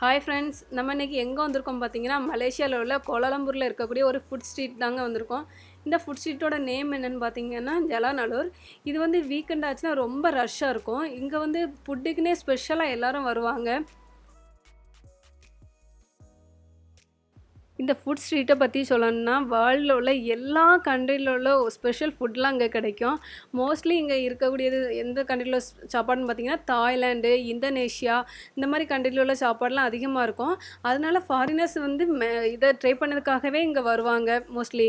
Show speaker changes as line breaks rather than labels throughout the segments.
Hi friends, நம்ம இன்னைக்கு எங்கே வந்திருக்கோம் பார்த்தீங்கன்னா, மலேசியாவில் உள்ள கோலாலம்பூரில் இருக்கக்கூடிய ஒரு ஃபுட் ஸ்ட்ரீட் தாங்க வந்திருக்கோம். இந்த ஃபுட் ஸ்ட்ரீட்டோட நேம் என்னன்னு பார்த்தீங்கன்னா, ஜலாநல்லூர். இது வந்து வீக்கெண்ட் ஆச்சுன்னா ரொம்ப ரஷ்ஷாக இருக்கும். இங்கே வந்து ஃபுட்டுக்குன்னே ஸ்பெஷலாக எல்லாரும் வருவாங்க. இந்த ஃபுட் ஸ்ட்ரீட்டை பற்றி சொல்லணும்னா, வேர்ல்டில் உள்ள எல்லா கண்ட்ரியில் உள்ள ஸ்பெஷல் ஃபுட்லாம் இங்கே கிடைக்கும். மோஸ்ட்லி இங்கே இருக்கக்கூடியது எந்த கண்ட்ரியில் சாப்பாடுன்னு பார்த்தீங்கன்னா, தாய்லாந்து, இந்தோனேஷியா இந்த மாதிரி கண்ட்ரியில் உள்ள சாப்பாடுலாம் அதிகமாக இருக்கும். அதனால ஃபாரினர்ஸ் வந்து இதை ட்ரை பண்ணதுக்காகவே இங்கே வருவாங்க மோஸ்ட்லி.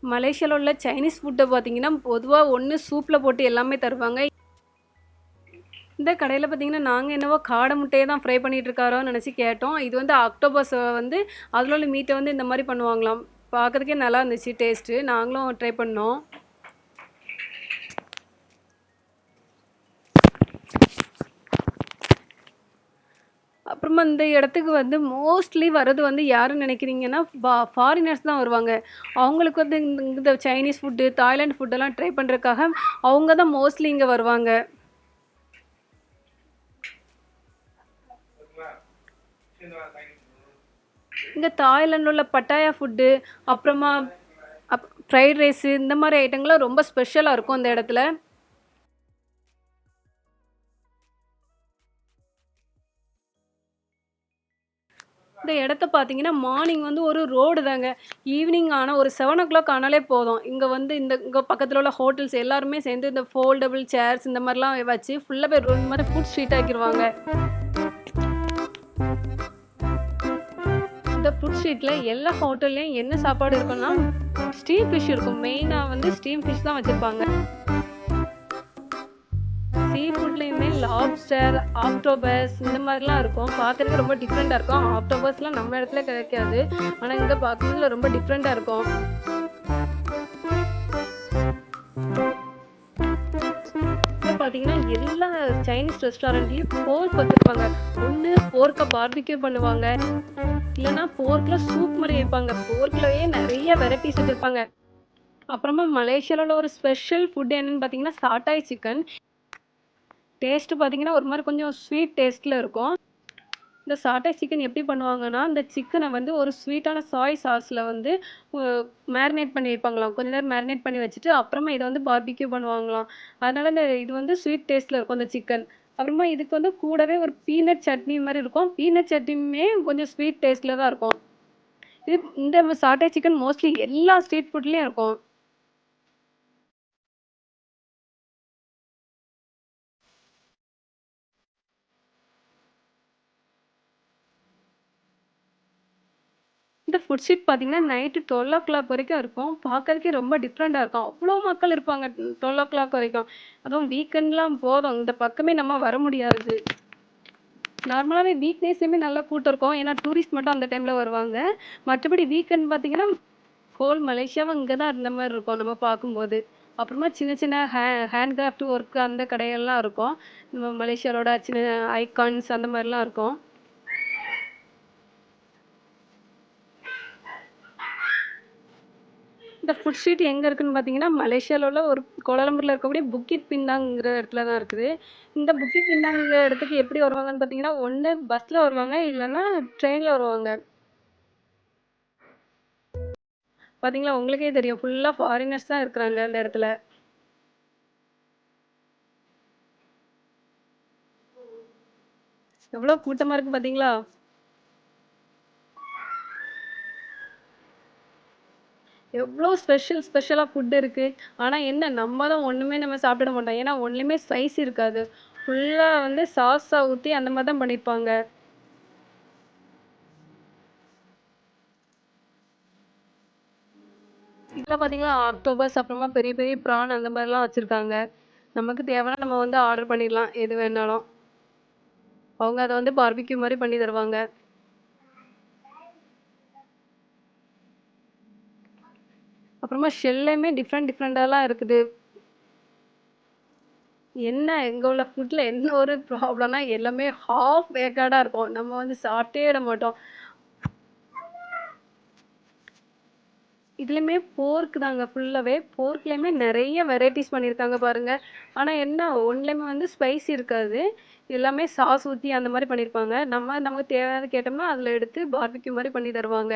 மலேசியாவில் உள்ள சைனீஸ் ஃபுட்டை பார்த்தீங்கன்னா, பொதுவாக ஒன்று சூப்பில் போட்டு எல்லாமே தருவாங்க. இந்த கடையில் பார்த்தீங்கன்னா, நாங்கள் என்னவோ காடை முட்டையை தான் ஃப்ரை பண்ணிட்டு இருக்காரோன்னு நினச்சி கேட்டோம். இது வந்து ஆக்டோபஸ் வந்து அதில் உள்ள மீட்டை வந்து இந்த மாதிரி பண்ணுவாங்களாம். பார்க்கறதுக்கே நல்லா இருந்துச்சு டேஸ்ட்டு. நாங்களும் ட்ரை பண்ணோம். அப்புறமா இந்த இடத்துக்கு வந்து மோஸ்ட்லி வர்றது வந்து யாருன்னு நினைக்கிறீங்கன்னா, ஃபாரினர்ஸ் தான் வருவாங்க. அவங்களுக்கு வந்து இந்த சைனீஸ் ஃபுட்டு, தாய்லாந்து ஃபுட்டெல்லாம் ட்ரை பண்ணுறதுக்காக அவங்க தான் மோஸ்ட்லி இங்கே வருவாங்க. இங்கே தாய்லாண்டில் உள்ள பட்டாயா ஃபுட்டு, அப்புறமா ஃப்ரைட் ரைஸு இந்த மாதிரி ஐட்டங்கள்லாம் ரொம்ப ஸ்பெஷலாக இருக்கும் இந்த இடத்துல. இந்த இடத்த பார்த்தீங்கன்னா, மார்னிங் வந்து ஒரு ரோடு தாங்க. ஈவினிங் ஆனா ஒரு 7:00 ஆனாலே போதும். இங்க வந்து இங்க பக்கத்துல உள்ள ஹோட்டல்ஸ் எல்லாருமே சேர்ந்து இந்த ஃபோல்டபுள் சேர்ஸ் இந்த மாரிலாம் வச்சு ஃபுல்லாவே ரோடு மாரி ஃபுட் ஸ்ட்ரீட் ஆக்கிருவாங்க. இந்த ஃபுட் ஸ்ட்ரீட்ல எல்லா ஹோட்டல்லயும் என்ன சாப்பாடு இருக்கும்னா, ஸ்டீம் ஃபிஷ் இருக்கும். மெயினா வந்து ஸ்டீம் ஃபிஷ் தான் வச்சிருப்பாங்க. சீ ஃபுட்லயுமே லாப்ஸ்டர், ஆக்டோபஸ் இந்த மாதிரிலாம் இருக்கும். பார்க்கறதுக்கு ரொம்ப டிஃப்ரெண்ட்டாக இருக்கும். ஆக்டோபஸ்லாம் நம்ம இடத்துல கிடைக்காது. ஆனா இங்க பார்க்குறதுல ரொம்ப டிஃப்ரெண்ட்டா இருக்கும். இங்க பார்த்தீங்கன்னா, எல்லா சைனீஸ் ரெஸ்டாரண்ட்லயும் போர்க் வச்சிருப்பாங்க. ஒண்ணு போர்க்க பார்பிக்யூ பண்ணுவாங்க. இல்லன்னா போர்க்ல சூப் மாரி வைப்பாங்க. போர்க்லயே நெறைய வெரைட்டிஸ் வச்சிருப்பாங்க. அப்புறமா மலேசியால உள்ள ஒரு ஸ்பெஷல் ஃபுட் என்னன்னு பார்த்தீங்கன்னா, சாட்டாய் சிக்கன். டேஸ்ட் பார்த்தீங்கன்னா, ஒரு மாரி கொஞ்சம் ஸ்வீட் டேஸ்ட்ல இருக்கும். இந்த சாட்டை சிக்கன் எப்படி பண்ணுவாங்கன்னா, இந்த சிக்கன வந்து ஒரு ஸ்வீட்டான சாய் சாஸ்ல வந்து அ மேரினேட் பண்ணி வைப்பாங்களாம். கொஞ்ச நேரம் மேரினேட் பண்ணி வச்சுட்டு, அப்புறமா இத வந்து பார்பிக்யூ பண்ணுவாங்களாம். அதனால இது வந்து ஸ்வீட் டேஸ்ட்ல இருக்கும் இந்த சிக்கன். அப்புறமா இதுக்கு வந்து கூடவே ஒரு பீனட் சட்னி மாரி இருக்கும். பீனட் சட்னியுமே கொஞ்சம் ஸ்வீட் டேஸ்ட்ல தான் இருக்கும். இந்த சாட்டை சிக்கன் மோஸ்ட்லி எல்லா ஸ்ட்ரீட் ஃபுட்லயும் இருக்கும். இந்த ஃபுட் ஸ்ட்ரீட் பார்த்தீங்கன்னா, நைட்டு 12:00 வரைக்கும் இருக்கும். பார்க்கறதுக்கே ரொம்ப டிஃப்ரெண்ட்டா இருக்கும். அவ்ளோ மக்கள் இருப்பாங்க 12:00 வரைக்கும். அதுவும் வீக்கெண்ட்லாம் போதும். இந்த பக்கமே நம்ம வர முடியாது. நார்மலாவே வீக் டேஸ்லயுமே நல்லா கூட்டம் இருக்கும். ஏன்னா, டூரிஸ்ட் மட்டும் அந்த டைம்ல வருவாங்க. மற்றபடி வீக்கெண்ட் பார்த்தீங்கன்னா, ஹோல் மலேசியாவும் இங்க தான் இருந்த மாரி இருக்கும் நம்ம பார்க்கும்போது. அப்புறமா சின்ன சின்ன ஹேண்ட் கிராஃப்ட் ஒர்க் அந்த கடைகள்லாம் இருக்கும். நம்ம மலேசியாவோட சின்ன ஐகான்ஸ் அந்த மாரிலாம் இருக்கும். இந்த ஃபுட் ஸ்ட்ரீட் எங்க இருக்குன்னு பார்த்தீங்கன்னா, மலேசியால உள்ள ஒரு கோலாலம்பூர்ல இருக்கக்கூடிய புக்கிட் பிண்டாங்கிற இடத்துல தான் இருக்குது. இந்த புக்கிட் பிண்டாங்கிற இடத்துக்கு எப்படி வருவாங்கன்னு பார்த்தீங்கன்னா, ஒண்ணு பஸ்ல வருவாங்க, இல்லன்னா ட்ரெயின்ல வருவாங்க. பார்த்தீங்களா, உங்களுக்கே தெரியும். ஃபுல்லா ஃபாரினர்ஸ் தான் இருக்கிறாங்க அந்த இடத்துல. எவ்வளோ கூட்டமா இருக்கு பார்த்தீங்களா? எவ்வளோ ஸ்பெஷலா ஃபுட் இருக்கு. ஆனா என்ன நம்ம தான் ஒண்ணுமே நம்ம சாப்பிட மாட்டோம். ஏன்னா ஒண்ணுலயுமே ஸ்பைஸ் இருக்காது. ஃபுல்லா வந்து சாஸா ஊத்தி அந்த மாரி தான் பண்ணியிருப்பாங்க. இதுல பார்த்தீங்கன்னா, ஆக்டோபஸ் அப்புறமா பெரிய பெரிய ப்ரான் அந்த மாரிலாம் வச்சிருக்காங்க. நமக்கு தேவைன்னா நம்ம வந்து ஆர்டர் பண்ணிடலாம் எது வேணாலும். அவங்க அத வந்து பார்பிக்யூ மாரி பண்ணி தருவாங்க. அப்புறமா ஷெல்லையுமே டிஃப்ரெண்ட்டாலாம் இருக்குது. என்ன இங்க உள்ள ஃபுட்ல என்ன ஒரு ப்ராப்ளம்னா எல்லாமே ஹாஃப் பேக்கடா இருக்கும். நம்ம வந்து சாப்பிட்டே விட மாட்டோம். இதுலயுமே போர்க் தாங்க ஃபுல்லாவே. போர்க்லயுமே நெறைய வெரைட்டிஸ் பண்ணியிருக்காங்க பாருங்க. ஆனா என்ன ஒண்ணுலயுமே வந்து ஸ்பைசி இருக்காது. எல்லாமே சாஸ் ஊத்தி அந்த மாரி பண்ணியிருப்பாங்க. நம்ம நமக்கு தேவையானது கேட்டோம்னா, அதுல எடுத்து பார்பிக்யூ மாரி பண்ணி தருவாங்க.